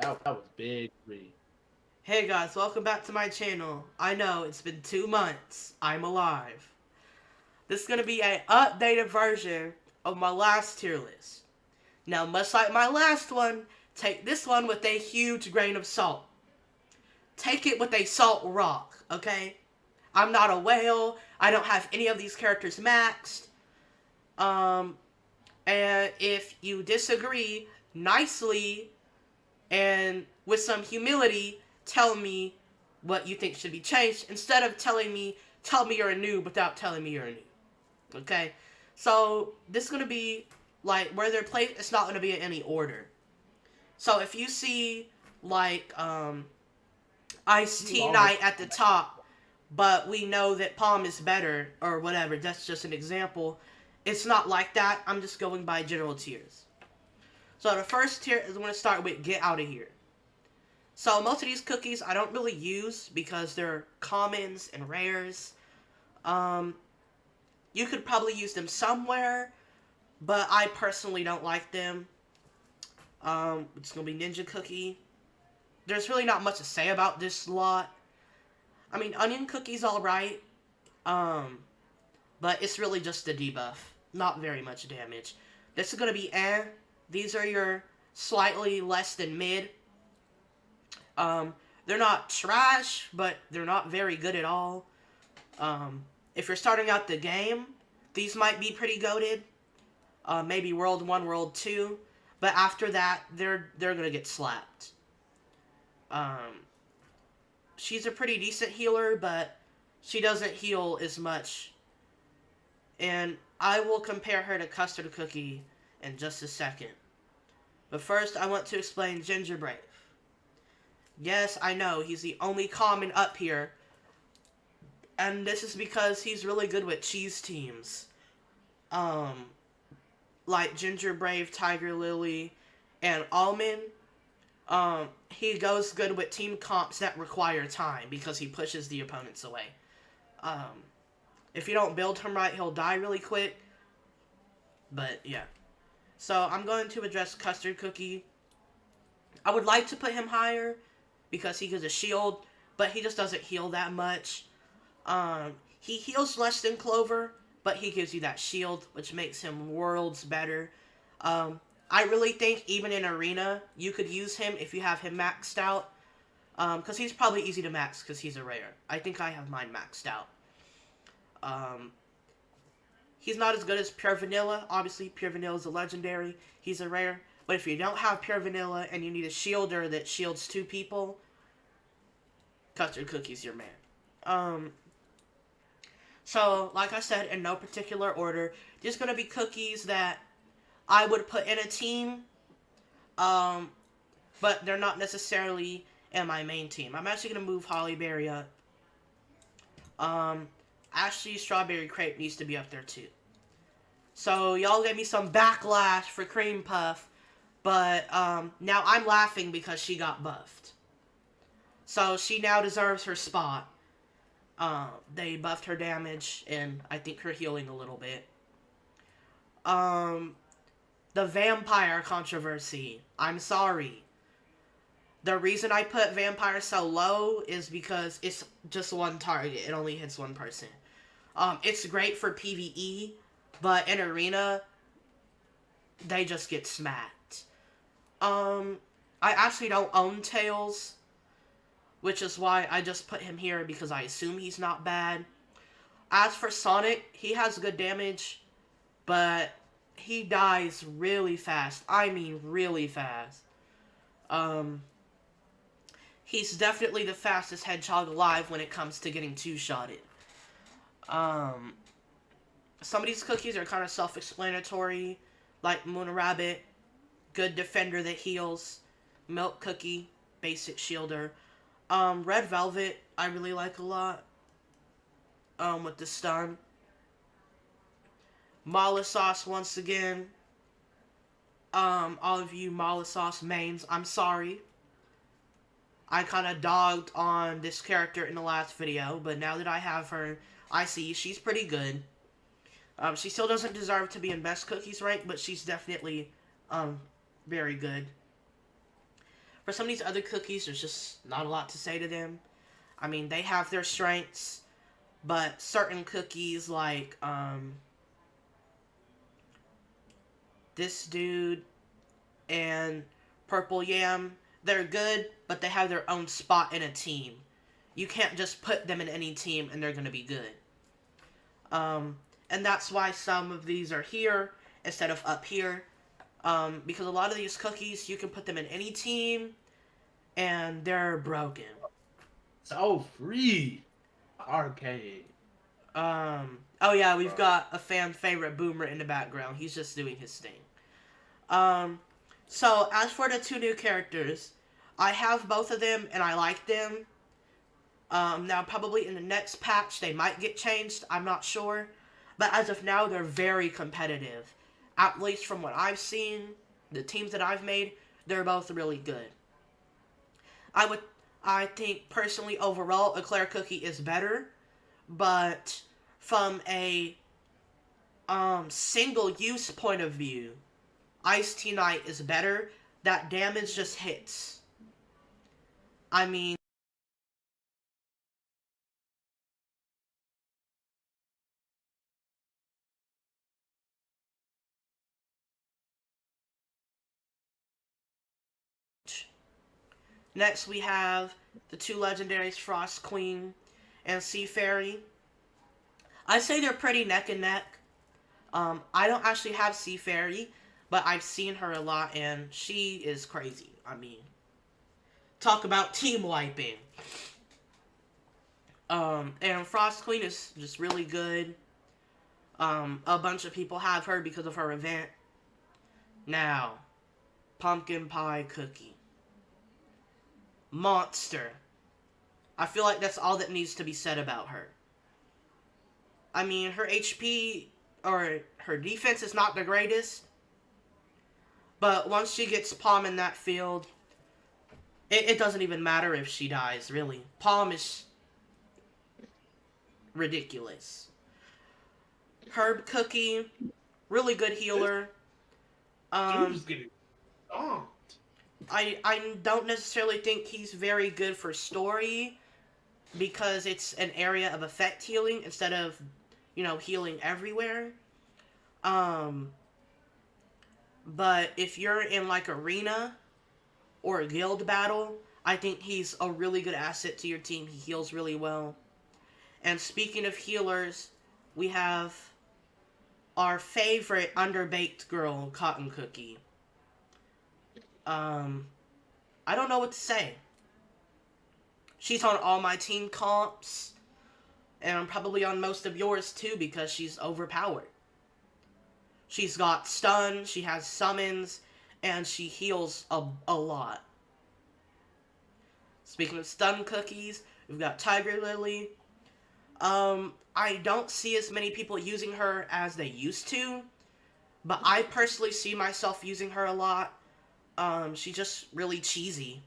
That was big three. Hey guys, welcome back to my channel. I know, it's been 2 months. I'm alive. This is going to be an updated version of my last tier list. Now, much like my last one, take this one with a huge grain of salt. Take it with a salt rock, okay? I'm not a whale. I don't have any of these characters maxed. Um, and if you disagree, nicely and with some humility, tell me what you think should be changed instead of tell me you're a noob without telling me you're a noob. Okay? So, this is going to be, like, where they're placed, it's not going to be in any order. So, if you see, like, Ice You Tea always Night at the top, but we know that Palm is better, or whatever, that's just an example. It's not like that. I'm just going by general tiers. So, the first tier is going to start with Get Out of Here. So most of these cookies I don't really use because they're commons and rares. Um, you could probably use them somewhere, but I personally don't like them. It's gonna be Ninja Cookie. There's really not much to say about this lot. I mean, Onion Cookie's alright, um, but it's really just a debuff. Not very much damage. This is gonna be eh. These are your slightly less than mid. Um, they're not trash, but they're not very good at all. If you're starting out the game, these might be pretty goated. Maybe World 1, World 2. But after that, they're gonna get slapped. Um, she's a pretty decent healer, but she doesn't heal as much. And I will compare her to Custard Cookie in just a second. But first, I want to explain Ginger Brave. Yes, I know, he's the only common up here. And this is because he's really good with cheese teams. Um, like Ginger Brave, Tiger Lily, and Almond. He goes good with team comps that require time because he pushes the opponents away. Um, if you don't build him right, he'll die really quick. But, yeah. So, I'm going to address Custard Cookie. I would like to put him higher because he gives a shield, but he just doesn't heal that much. He heals less than Clover, but he gives you that shield, which makes him worlds better. I really think even in Arena, you could use him if you have him maxed out. Because he's probably easy to max because he's a rare. I think I have mine maxed out. Um, he's not as good as Pure Vanilla. Obviously, Pure Vanilla is a legendary. He's a rare. But if you don't have Pure Vanilla and you need a shielder that shields 2 people, Custard Cookie's your man. So, like I said, in no particular order, there's going to be cookies that I would put in a team, but they're not necessarily in my main team. I'm actually going to move Hollyberry up. Actually, Strawberry Crepe needs to be up there too. So, y'all gave me some backlash for Cream Puff, but now I'm laughing because she got buffed. So, she now deserves her spot. They buffed her damage, and I think her healing a little bit. The vampire controversy. I'm sorry. The reason I put vampire so low is because it's just one target. It only hits one person. It's great for PvE, but in arena, they just get smacked. I actually don't own Tails, which is why I just put him here because I assume he's not bad. As for Sonic, he has good damage, but he dies really fast. I mean really fast. He's definitely the fastest hedgehog alive when it comes to getting two-shotted. Some of these cookies are kind of self-explanatory, like Moon Rabbit, good defender that heals, Milk Cookie, basic shielder. Red Velvet, I really like a lot. With the stun. Mala Sauce, once again. All of you Mala Sauce mains, I'm sorry. I kind of dogged on this character in the last video, but now that I have her, I see she's pretty good. She still doesn't deserve to be in Best Cookies rank, but she's definitely, very good. For some of these other cookies, there's just not a lot to say to them. I mean, they have their strengths, but certain cookies like this dude and Purple Yam, they're good, but they have their own spot in a team. You can't just put them in any team and they're going to be good. And that's why some of these are here instead of up here. Because a lot of these cookies, you can put them in any team and they're broken. So free. Arcade. Oh yeah, we've got a fan favorite Boomer in the background. He's just doing his thing. So as for the two new characters, I have both of them and I like them. Now probably in the next patch they might get changed. I'm not sure, but as of now they're very competitive. At least from what I've seen, the teams that I've made, they're both really good. I think personally overall, Eclair Cookie is better, but from a single use point of view, Ice Tea Knight is better. That damage just hits. I mean, next we have the two legendaries, Frost Queen and Sea Fairy. I'd say they're pretty neck and neck. I don't actually have Sea Fairy, but I've seen her a lot and she is crazy. I mean, talk about team wiping. And Frost Queen is just really good. A bunch of people have her because of her event. Now, Pumpkin Pie Cookie. Monster. I feel like that's all that needs to be said about her. I mean, her HP or her defense is not the greatest, but once she gets Palm in that field, it doesn't even matter if she dies, really. Palm is ridiculous. Herb Cookie, really good healer. Dude's getting stomped. I don't necessarily think he's very good for story because it's an area of effect healing instead of, healing everywhere. But if you're in like arena or a guild battle, I think he's a really good asset to your team. He heals really well. And speaking of healers, we have our favorite underbaked girl, Cotton Cookie. I don't know what to say. She's on all my team comps, and probably on most of yours too because she's overpowered. She's got stun, she has summons, and she heals a lot. Speaking of stun cookies, we've got Tiger Lily. I don't see as many people using her as they used to, but I personally see myself using her a lot. She's just really cheesy.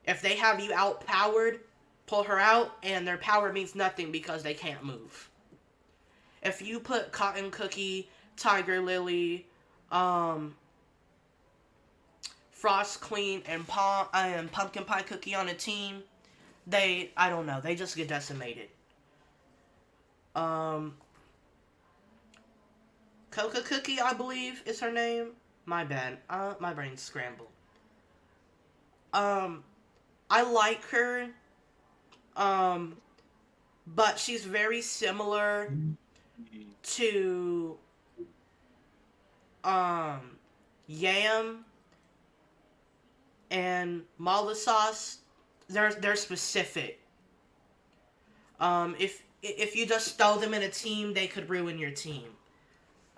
If they have you outpowered, pull her out, and their power means nothing because they can't move. If you put Cotton Cookie, Tiger Lily, Frost Queen, and Pumpkin Pie Cookie on a team, I don't know, they just get decimated. Coco Cookie, I believe, is her name. My bad. My brain's scrambled. I like her. But she's very similar to, Yam and Mollisauce. They're specific. If you just throw them in a team, they could ruin your team.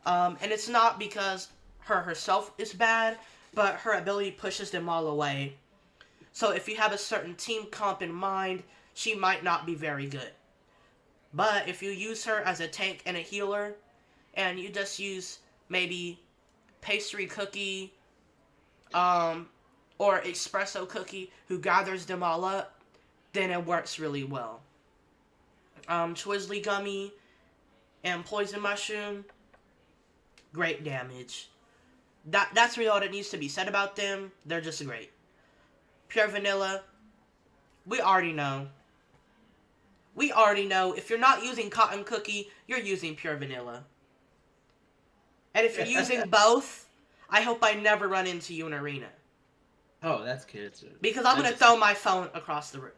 And it's not because her herself is bad, but her ability pushes them all away. So if you have a certain team comp in mind, she might not be very good. But if you use her as a tank and a healer, and you just use maybe Pastry Cookie, or Espresso Cookie, who gathers them all up, then it works really well. Twizzly Gummy and Poison Mushroom, great damage. That's really all that needs to be said about them. They're just great. pure vanilla. We already know. We already know. If you're not using cotton cookie, you're using pure vanilla. And if you're using both, I hope I never run into you in arena. Oh, that's cancer. Because I'm going to throw my phone across the room.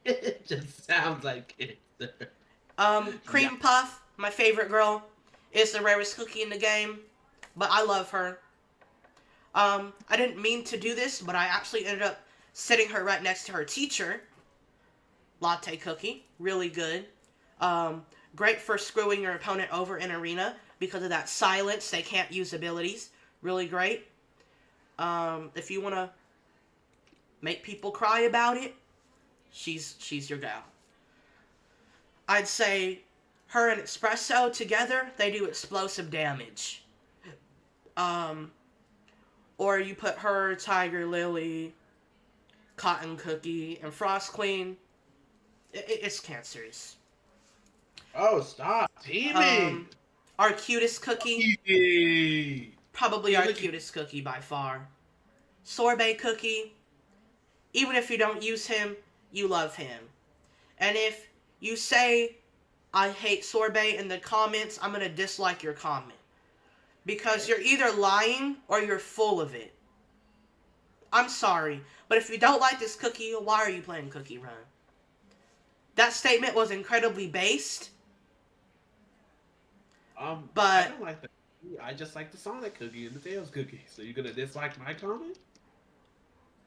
It just sounds like cancer. Cream Puff, my favorite girl, is the rarest cookie in the game. But I love her. I didn't mean to do this, but I actually ended up sitting her right next to her teacher. Latte Cookie, really good. Great for screwing your opponent over in arena because of that silence. They can't use abilities. Really great. If you want to make people cry about it, she's your gal. I'd say her and Espresso together, they do explosive damage. Or you put her, Tiger Lily, Cotton Cookie, and Frost Queen. It's cancerous. Oh, stop teaming! Our cutest cookie. Probably our cutest cookie by far. Sorbet Cookie. Even if you don't use him, you love him. And if you say, I hate Sorbet in the comments, I'm going to dislike your comment. Because you're either lying or you're full of it. I'm sorry, but if you don't like this cookie, why are you playing Cookie Run? That statement was incredibly based. But I don't like the cookie. I just like the Sonic cookie and the Tails cookie. So you're gonna dislike my comment?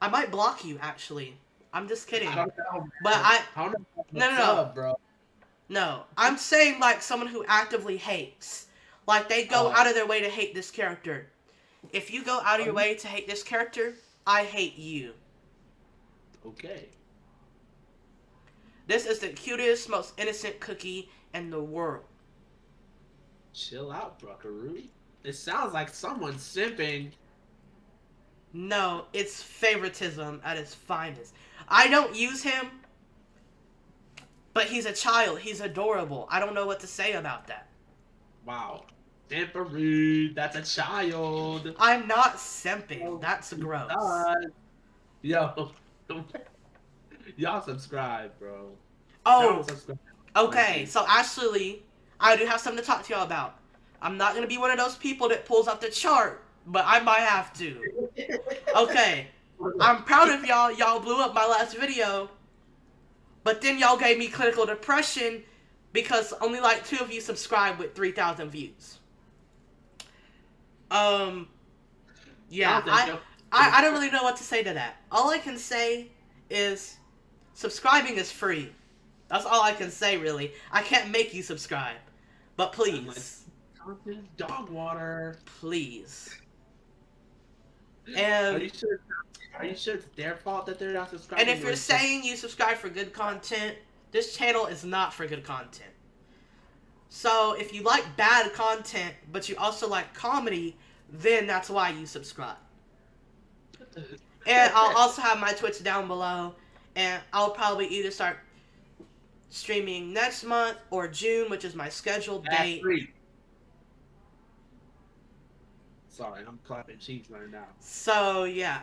I might block you, actually. I'm just kidding. I don't know. But No, bro. No, I'm saying like someone who actively hates. Like they go out of their way to hate this character. If you go out of your way to hate this character, I hate you. Okay. This is the cutest, most innocent cookie in the world. Chill out, Buckaroo. It sounds like someone's simping. No, it's favoritism at its finest. I don't use him, but he's a child. He's adorable. I don't know what to say about that. Wow. Simpery. That's a child. I'm not simping. That's gross. Yo. Y'all subscribe, bro. Oh, okay. So actually, I do have something to talk to y'all about. I'm not going to be one of those people that pulls up the chart, but I might have to. Okay. I'm proud of y'all. Y'all blew up my last video, but then y'all gave me clinical depression because only like 2 of you subscribed with 3,000 views. Yeah, I don't really know what to say to that. All I can say is subscribing is free. That's all I can say, really. I can't make you subscribe. But please. Dog water. Please. And Are you sure it's their fault that they're not subscribing? And if you're saying you subscribe for good content, this channel is not for good content. So if you like bad content, but you also like comedy, then that's why you subscribe. And I'll also have my Twitch down below, and I'll probably either start streaming next month or June, which is my scheduled date. Sorry, I'm clapping cheeks right now. So yeah,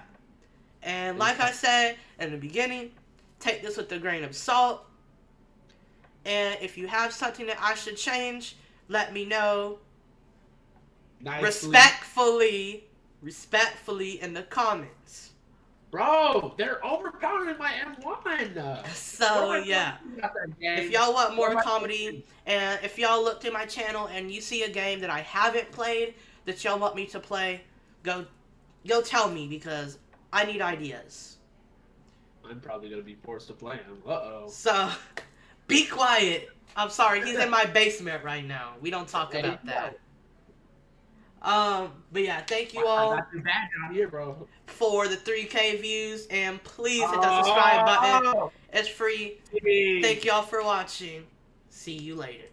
and like I said in the beginning, take this with a grain of salt. And if you have something that I should change, let me know. Nicely. Respectfully in the comments. Bro, they're overpowering my M1. So yeah, if y'all want more comedy, and if y'all look through my channel and you see a game that I haven't played that y'all want me to play, go tell me because I need ideas. I'm probably gonna be forced to play him. Uh-oh. So, be quiet. I'm sorry, he's in my basement right now. We don't talk about that. But yeah, thank you all I got your badge out here, bro. for the 3K views, and please hit that subscribe button. It's free. Thank you all for watching. See you later.